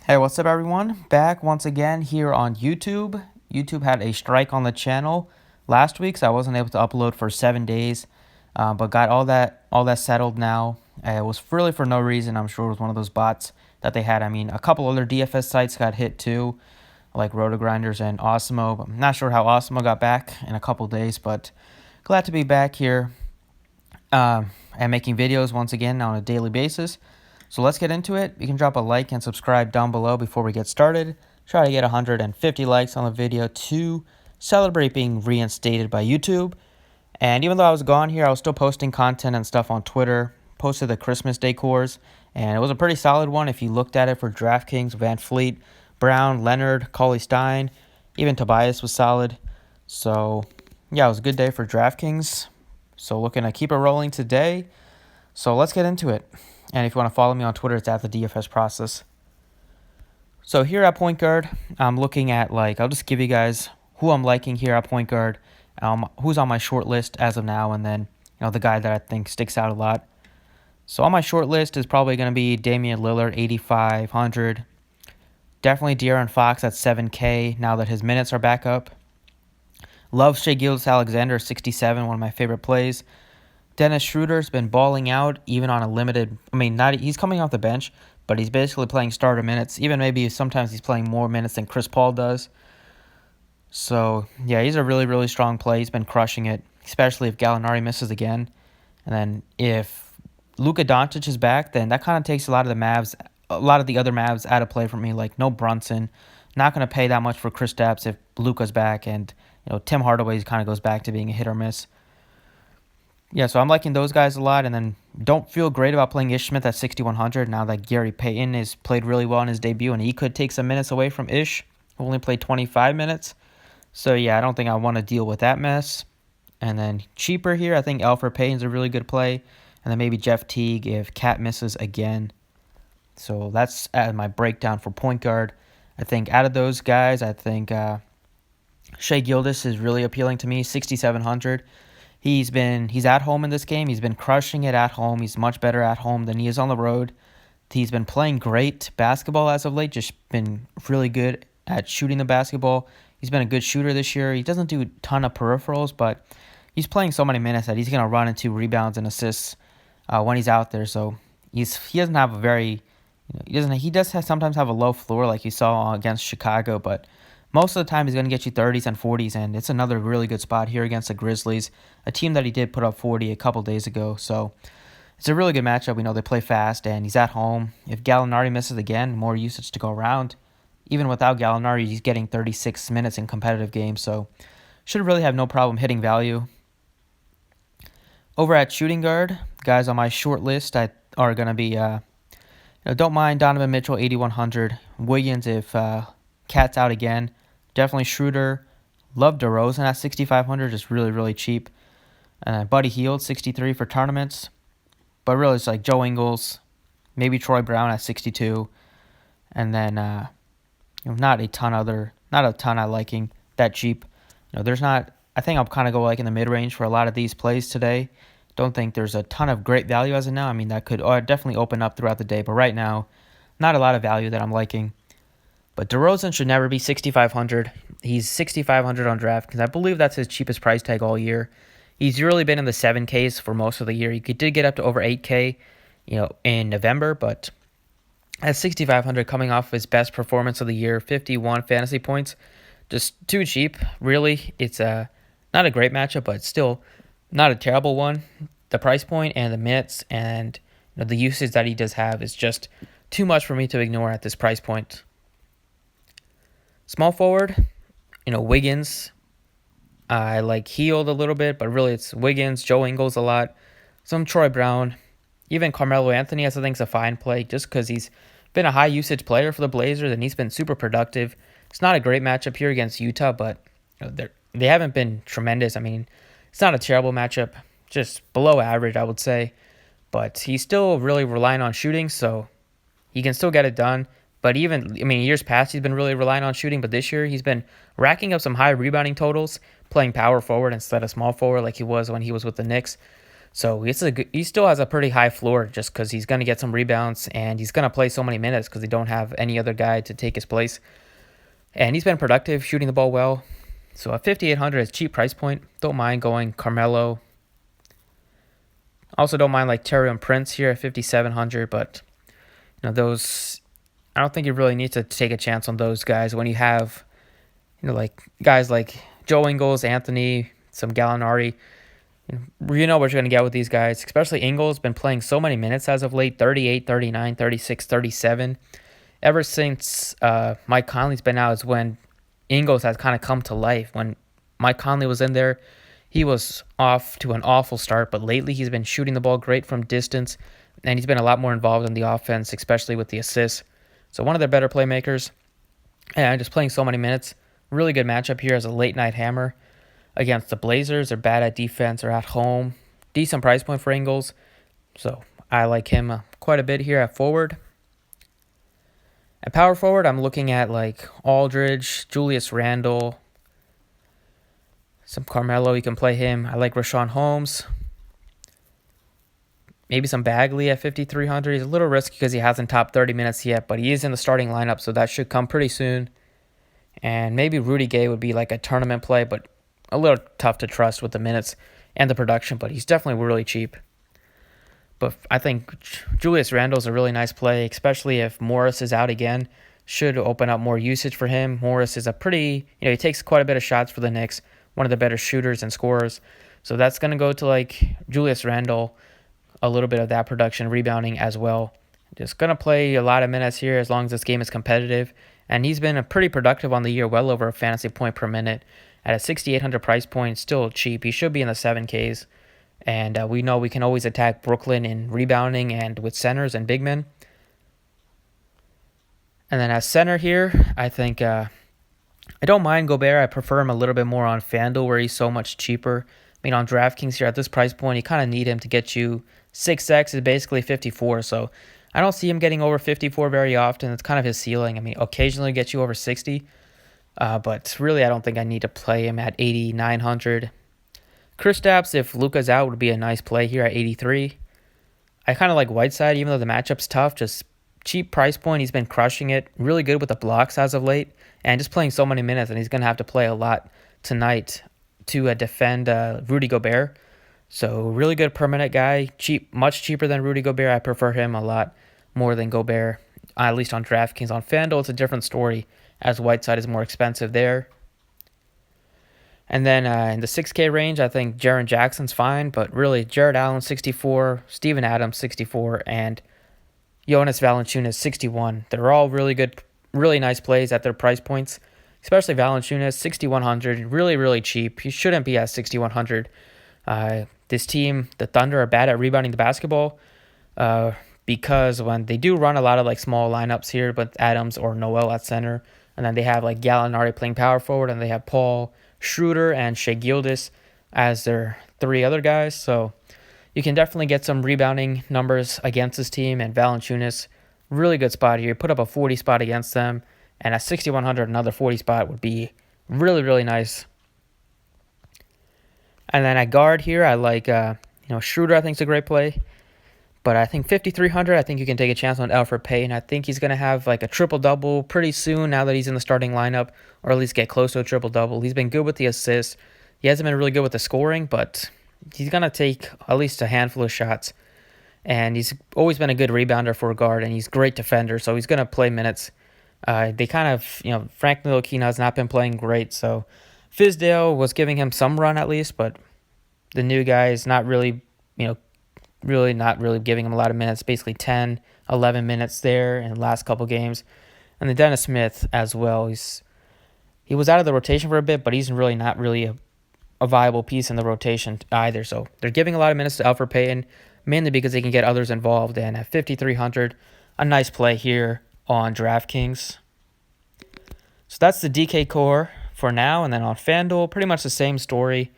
Hey, what's up, everyone? Back once again here on YouTube. YouTube had a strike on the channel last week, so I wasn't able to upload for 7 days, but got all that settled now. It was really for no reason. I'm sure it was one of those bots that they had. I mean, a couple other DFS sites got hit too, like Rotogrinders and Osmo. But I'm not sure how Osmo got back in a couple days, but glad to be back here and making videos once again on a daily basis. So let's get into it. You can drop a like and subscribe down below before we get started. Try to get 150 likes on the video to celebrate being reinstated by YouTube. And even though I was gone here, I was still posting content and stuff on Twitter. Posted the Christmas decors, and it was a pretty solid one if you looked at it for Draftkings. Van Fleet, Brown, Leonard, Cauley Stein, even Tobias was solid. So yeah, it was a good day for Draftkings. So looking to keep it rolling today. So let's get into it. And if you want to follow me on Twitter, it's at the DFS process. So here at point guard, I'm looking at, I'll just give you guys who I'm liking here at point guard, who's on my short list as of now, and then the guy that I think sticks out a lot. So on my short list is probably going to be Damian Lillard, 8,500. Definitely De'Aaron Fox at 7K now that his minutes are back up. Love Shai Gilgeous-Alexander, 67, one of my favorite plays. Dennis Schroeder's been balling out even on a limited, he's coming off the bench, but he's basically playing starter minutes. Even maybe sometimes he's playing more minutes than Chris Paul does. So, yeah, he's a really, really strong play. He's been crushing it, especially if Gallinari misses again. And then if Luka Doncic is back, then that kind of takes a lot of the other Mavs out of play for me, like no Brunson. Not going to pay that much for Kristaps if Luka's back, and Tim Hardaway kind of goes back to being a hit or miss. Yeah, so I'm liking those guys a lot, and then don't feel great about playing Ish Smith at 6,100 now that Gary Payton has played really well in his debut, and he could take some minutes away from Ish, who only played 25 minutes. So, yeah, I don't think I want to deal with that mess. And then cheaper here, I think Elfrid Payton's a really good play, and then maybe Jeff Teague if Cat misses again. So that's my breakdown for point guard. I think out of those guys, I think Shai Gilgeous is really appealing to me, 6,700. He's at home in this game. He's been crushing it at home. He's much better at home than he is on the road. He's been playing great basketball as of late, just been really good at shooting the basketball. He's been a good shooter this year. He doesn't do a ton of peripherals, but he's playing so many minutes that he's going to run into rebounds and assists when he's out there. So he doesn't have a very, he does sometimes have a low floor like you saw against Chicago, but most of the time, he's going to get you 30s and 40s, and it's another really good spot here against the Grizzlies, a team that he did put up 40 a couple days ago. So it's a really good matchup. We know they play fast, and he's at home. If Gallinari misses again, more usage to go around. Even without Gallinari, he's getting 36 minutes in competitive games, so should really have no problem hitting value. Over at shooting guard, guys on my short list are going to be, don't mind Donovan Mitchell, 8,100. Wiggins if Cat's out again. Definitely Schroeder. Love DeRozan at 6,500, just really, really cheap. Buddy Hield, 63 for tournaments. But really, it's like Joe Ingles, maybe Troy Brown at 62. And then, not a ton I liking that cheap. I think I'll kind of go like in the mid-range for a lot of these plays today. Don't think there's a ton of great value as of now. That could definitely open up throughout the day. But right now, not a lot of value that I'm liking. But DeRozan should never be 6,500. He's 6,500 on draft because I believe that's his cheapest price tag all year. He's really been in the 7Ks for most of the year. He did get up to over 8K, in November, but at 6,500 coming off his best performance of the year, 51 fantasy points, just too cheap. Really, it's not a great matchup, but still not a terrible one. The price point and the minutes and the usage that he does have is just too much for me to ignore at this price point. Small forward, Wiggins. I like Hield a little bit, but really it's Wiggins, Joe Ingles a lot, some Troy Brown, even Carmelo Anthony I think is a fine play just because he's been a high usage player for the Blazers and he's been super productive. It's not a great matchup here against Utah, but they haven't been tremendous. It's not a terrible matchup, just below average I would say, but he's still really relying on shooting, so he can still get it done. But years past, he's been really relying on shooting, but this year he's been racking up some high rebounding totals, playing power forward instead of small forward like he was when he was with the Knicks. So he still has a pretty high floor just because he's going to get some rebounds and he's going to play so many minutes because they don't have any other guy to take his place. And he's been productive, shooting the ball well. So at 5,800 is cheap price point. Don't mind going Carmelo. Also don't mind like Terry and Prince here at 5,700, but those, I don't think you really need to take a chance on those guys when you have like guys like Joe Ingles, Anthony, some Gallinari. You know what you're going to get with these guys, especially Ingles. Been playing so many minutes as of late, 38, 39, 36, 37. Ever since Mike Conley's been out is when Ingles has kind of come to life. When Mike Conley was in there, he was off to an awful start, but lately he's been shooting the ball great from distance, and he's been a lot more involved in the offense, especially with the assists. So one of their better playmakers, and just playing so many minutes. Really good matchup here as a late-night hammer against the Blazers. They're bad at defense or at home. Decent price point for Ingles, so I like him quite a bit here at forward. At power forward, I'm looking at like Aldridge, Julius Randle, some Carmelo. You can play him. I like Rashawn Holmes. Maybe some Bagley at 5,300. He's a little risky because he hasn't topped 30 minutes yet, but he is in the starting lineup, so that should come pretty soon. And maybe Rudy Gay would be like a tournament play, but a little tough to trust with the minutes and the production, but he's definitely really cheap. But I think Julius Randle's a really nice play, especially if Morris is out again. Should open up more usage for him. Morris is a pretty, he takes quite a bit of shots for the Knicks, one of the better shooters and scorers. So that's going to go to like Julius Randle, a little bit of that production, rebounding as well. Just going to play a lot of minutes here as long as this game is competitive. And he's been pretty productive on the year, well over a fantasy point per minute. At a 6,800 price point, still cheap. He should be in the 7Ks. And we know we can always attack Brooklyn in rebounding and with centers and big men. And then as center here, I think I don't mind Gobert. I prefer him a little bit more on Fanduel where he's so much cheaper. I mean, on Draftkings here at this price point, you kind of need him to get you 6x is basically 54. So I don't see him getting over 54 very often. It's kind of his ceiling. I mean, occasionally get you over 60. But really, I don't think I need to play him at 8,900. Kristaps, if Luka's out, would be a nice play here at 83. I kind of like Whiteside, even though the matchup's tough. Just cheap price point. He's been crushing it. Really good with the blocks as of late. And just playing so many minutes. And he's going to have to play a lot tonight to defend Rudy Gobert. So really good per minute guy. Cheap, much cheaper than Rudy Gobert. I prefer him a lot more than Gobert, at least on DraftKings. On FanDuel, it's a different story, as Whiteside is more expensive there. And then in the 6K range, I think Jaren Jackson's fine, but really Jared Allen 64, Steven Adams 64, and Jonas Valanciunas 61. They're all really good, really nice plays at their price points, especially Valanciunas 6,100, really, really cheap. He shouldn't be at 6,100. This team, the Thunder, are bad at rebounding the basketball because when they do run a lot of like small lineups here with Adams or Noel at center, and then they have like Gallinari playing power forward, and they have Paul, Schroeder, and Shai Gilgeous as their three other guys. So you can definitely get some rebounding numbers against this team. And Valanciunas, really good spot here. Put up a 40 spot against them. And at 6,100, another 40 spot would be really, really nice. And then at guard here, I like, Schroeder, I think is a great play. But I think 5,300, I think you can take a chance on Elfrid Payton. I think he's going to have like a triple-double pretty soon now that he's in the starting lineup, or at least get close to a triple-double. He's been good with the assists. He hasn't been really good with the scoring, but he's going to take at least a handful of shots. And he's always been a good rebounder for a guard, and he's a great defender, so he's going to play minutes. They kind of, Frank Ntilikina has not been playing great, so Fizdale was giving him some run at least, but the new guy is not really, really not really giving him a lot of minutes, basically 10, 11 minutes there in the last couple games. And then Dennis Smith as well. He was out of the rotation for a bit, but he's really not really a viable piece in the rotation either. So they're giving a lot of minutes to Elfrid Payton, mainly because they can get others involved. And at 5,300, a nice play here on DraftKings. So that's the DK core for now. And then on FanDuel, pretty much the same story.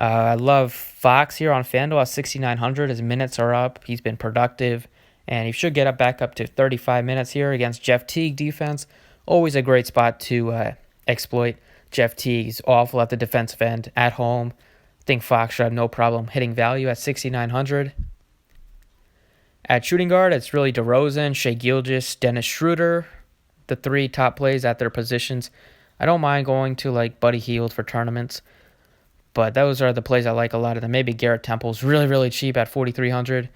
I love Fox here on FanDuel at 6,900. His minutes are up. He's been productive, and he should get back up to 35 minutes here against Jeff Teague defense. Always a great spot to exploit Jeff Teague. He's awful at the defensive end at home. I think Fox should have no problem hitting value at 6,900. At shooting guard, it's really DeRozan, Shai Gilgeous, Dennis Schroeder, the three top plays at their positions. I don't mind going to like Buddy Hield for tournaments, but those are the plays I like a lot of them. Maybe Garrett Temple's really, really cheap at 4,300.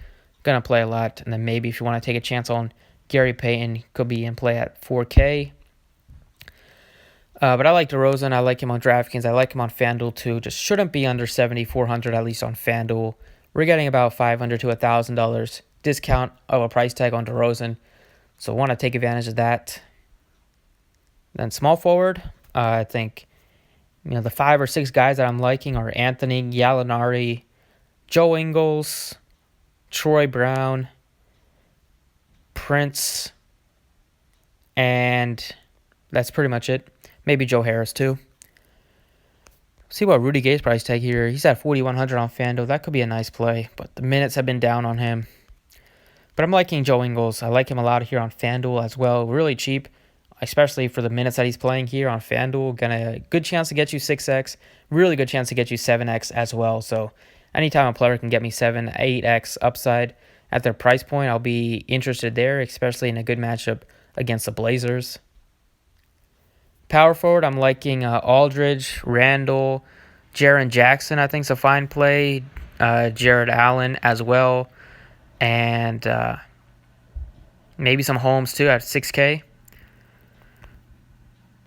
Gonna play a lot. And then maybe if you want to take a chance on Gary Payton, could be in play at 4K. But I like DeRozan. I like him on Draftkings. I like him on Fanduel too. Just shouldn't be under 7,400 at least on Fanduel. We're getting about $500 to $1,000 discount of a price tag on DeRozan, so want to take advantage of that. Then small forward, I think the 5 or 6 guys that I'm liking are Anthony Gallinari, Joe Ingles, Troy Brown, Prince, and that's pretty much it. Maybe Joe Harris too. See what Rudy Gay's price tag here. He's at 4,100 on FanDuel. That could be a nice play, but the minutes have been down on him. But I'm liking Joe Ingles. I like him a lot here on FanDuel as well. Really cheap, especially for the minutes that he's playing here on FanDuel. Gonna good chance to get you 6x. Really good chance to get you 7x as well. So anytime a player can get me 7, 8x upside at their price point, I'll be interested there, especially in a good matchup against the Blazers. Power forward, I'm liking Aldridge, Randall, Jaren Jackson, I think is a fine play. Jared Allen as well. And maybe some Holmes too at 6K.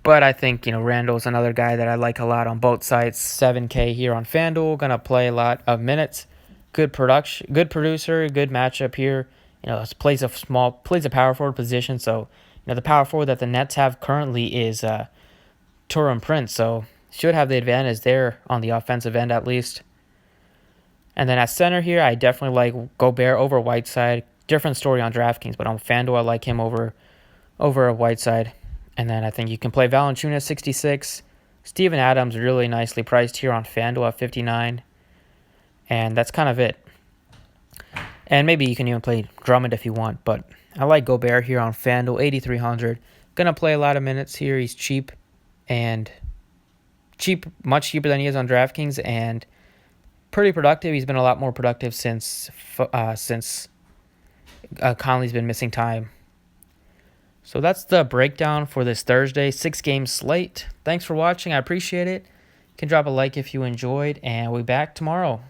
But I think, Randall's another guy that I like a lot on both sides. 7K here on FanDuel. Going to play a lot of minutes. Good production, good producer, good matchup here. Plays a power forward position. So, the power forward that the Nets have currently is Taurean Prince. So, should have the advantage there on the offensive end at least. And then at center here, I definitely like Gobert over Whiteside. Different story on DraftKings, but on FanDuel, I like him over Whiteside. And then I think you can play Valanciunas 66. Steven Adams really nicely priced here on FanDuel at 59. And that's kind of it. And maybe you can even play Drummond if you want, but I like Gobert here on FanDuel, 8,300. Gonna play a lot of minutes here. He's cheap, much cheaper than he is on DraftKings, and pretty productive. He's been a lot more productive since Conley's been missing time. So that's the breakdown for this Thursday 6-game slate. Thanks for watching. I appreciate it. You can drop a like if you enjoyed, and we'll be back tomorrow.